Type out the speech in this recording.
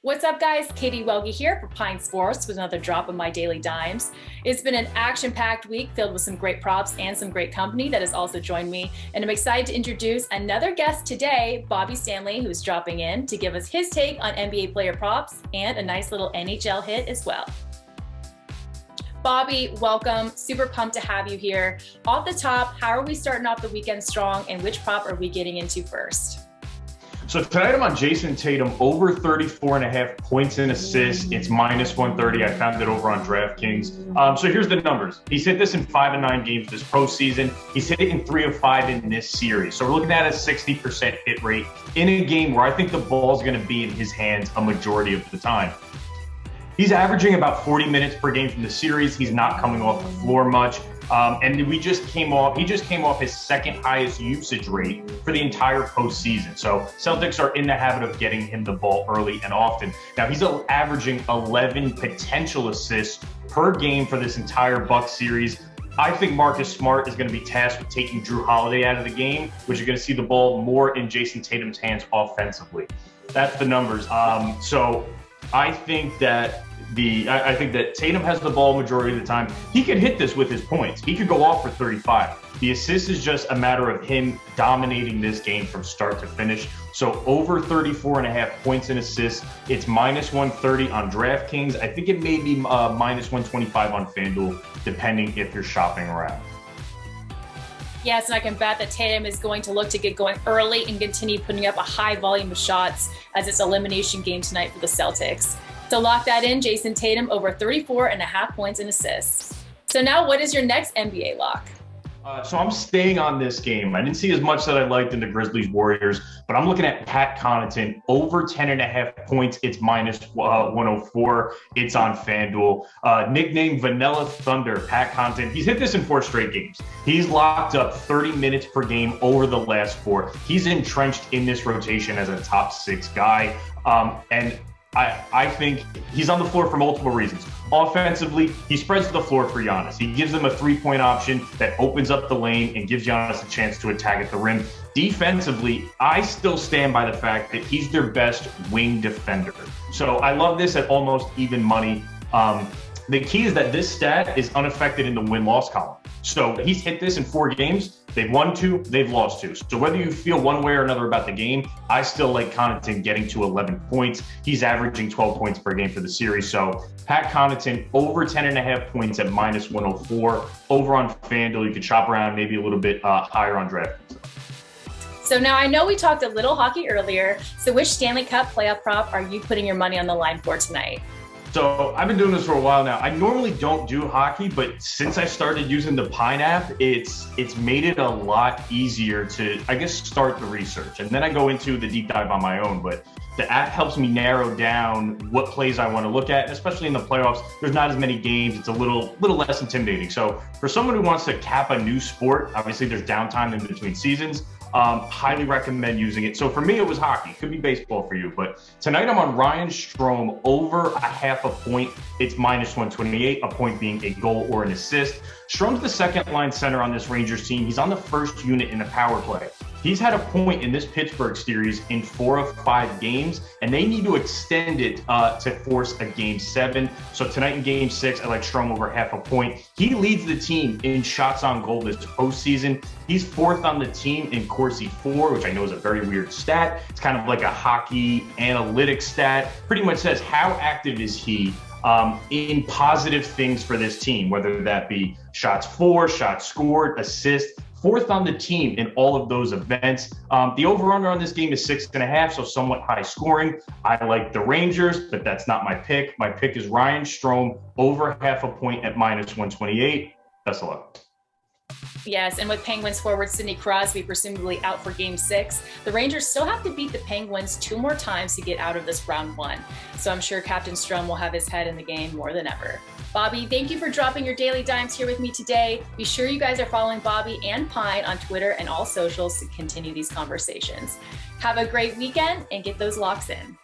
What's up, guys? Katie Welge here for Pine Sports with another drop of my daily dimes. It's been an action-packed week filled with some great props and some great company that has also joined me. And I'm excited to introduce another guest today, Bobby Stanley, who's dropping in to give us his take on NBA player props and a nice little NHL hit as well. Bobby, welcome. Super pumped to have you here. Off the top, how are we starting off the weekend strong and which prop are we getting into first? So tonight I'm on Jason Tatum over 34.5 points and assists. It's minus 130. I found it over on DraftKings. So here's the numbers. He's hit this in 5 of 9 games this postseason. He's hit it in 3 of 5 in this series. So we're looking at a 60% hit rate in a game where I think the ball's going to be in his hands a majority of the time. He's averaging about 40 minutes per game from the series. He's not coming off the floor much. And he just came off his second highest usage rate for the entire postseason. So Celtics are in the habit of getting him the ball early and often. Now he's averaging 11 potential assists per game for this entire Bucks series. I think Marcus Smart is going to be tasked with taking Drew Holiday out of the game, which you're going to see the ball more in Jason Tatum's hands offensively. That's the numbers. So I think that Tatum has the ball majority of the time. He could hit this with his points. He could go off for 35. The assist is just a matter of him dominating this game from start to finish. So over 34.5 points and assists. It's minus 130 on DraftKings. I think it may be minus 125 on FanDuel, depending if you're shopping around. Yes, and I can bet that Tatum is going to look to get going early and continue putting up a high volume of shots as it's elimination game tonight for the Celtics. So lock that in, Jason Tatum over 34.5 points and assists. So now what is your next NBA lock? So I'm staying on this game. I didn't see as much that I liked in the Grizzlies Warriors, but I'm looking at Pat Connaughton over 10.5 points. It's minus 104. It's on FanDuel. Nicknamed Vanilla Thunder, Pat Connaughton. He's hit this in 4 straight games. He's locked up 30 minutes per game over the last 4. He's entrenched in this rotation as a top 6 guy. And I think he's on the floor for multiple reasons. Offensively, he spreads the floor for Giannis. He gives them a 3-point option that opens up the lane and gives Giannis a chance to attack at the rim. Defensively, I still stand by the fact that he's their best wing defender. So I love this at almost even money. The key is that this stat is unaffected in the win-loss column. So he's hit this in 4 games. They've won 2, they've lost 2. So whether you feel one way or another about the game, I still like Connaughton getting to 11 points. He's averaging 12 points per game for the series. So Pat Connaughton over 10.5 points at minus 104. Over on FanDuel, you could shop around maybe a little bit higher on DraftKings. So now I know we talked a little hockey earlier. So which Stanley Cup playoff prop are you putting your money on the line for tonight? So I've been doing this for a while now. I normally don't do hockey, but since I started using the Pine app, it's made it a lot easier to, I guess, start the research. And then I go into the deep dive on my own. But the app helps me narrow down what plays I want to look at, and especially in the playoffs. There's not as many games. It's a little less intimidating. So for someone who wants to cap a new sport, obviously there's downtime in between seasons. Highly recommend using it. So for me, it was hockey. Could be baseball for you. But tonight I'm on Ryan Strome over 0.5 point. It's minus 128, a point being a goal or an assist. Strome's the second line center on this Rangers team. He's on the first unit in the power play. He's had a point in this Pittsburgh series in 4 of 5 games, and they need to extend it to force a game 7. So tonight in game 6, I like Strome over 0.5 point. He leads the team in shots on goal this postseason. He's 4th on the team in Corsi 4, which I know is a very weird stat. It's kind of like a hockey analytics stat. Pretty much says how active is he in positive things for this team, whether that be shots for, shots scored, assists. 4th on the team in all of those events. The over-under on this game is 6.5, so somewhat high scoring. I like the Rangers, but that's not my pick. My pick is Ryan Strome over 0.5 point at minus 128. Best of luck. Yes, and with Penguins forward Sidney Crosby presumably out for game 6, the Rangers still have to beat the Penguins 2 more times to get out of this round 1. So I'm sure Captain Strome will have his head in the game more than ever. Bobby, thank you for dropping your daily dimes here with me today. Be sure you guys are following Bobby and Pine on Twitter and all socials to continue these conversations. Have a great weekend and get those locks in.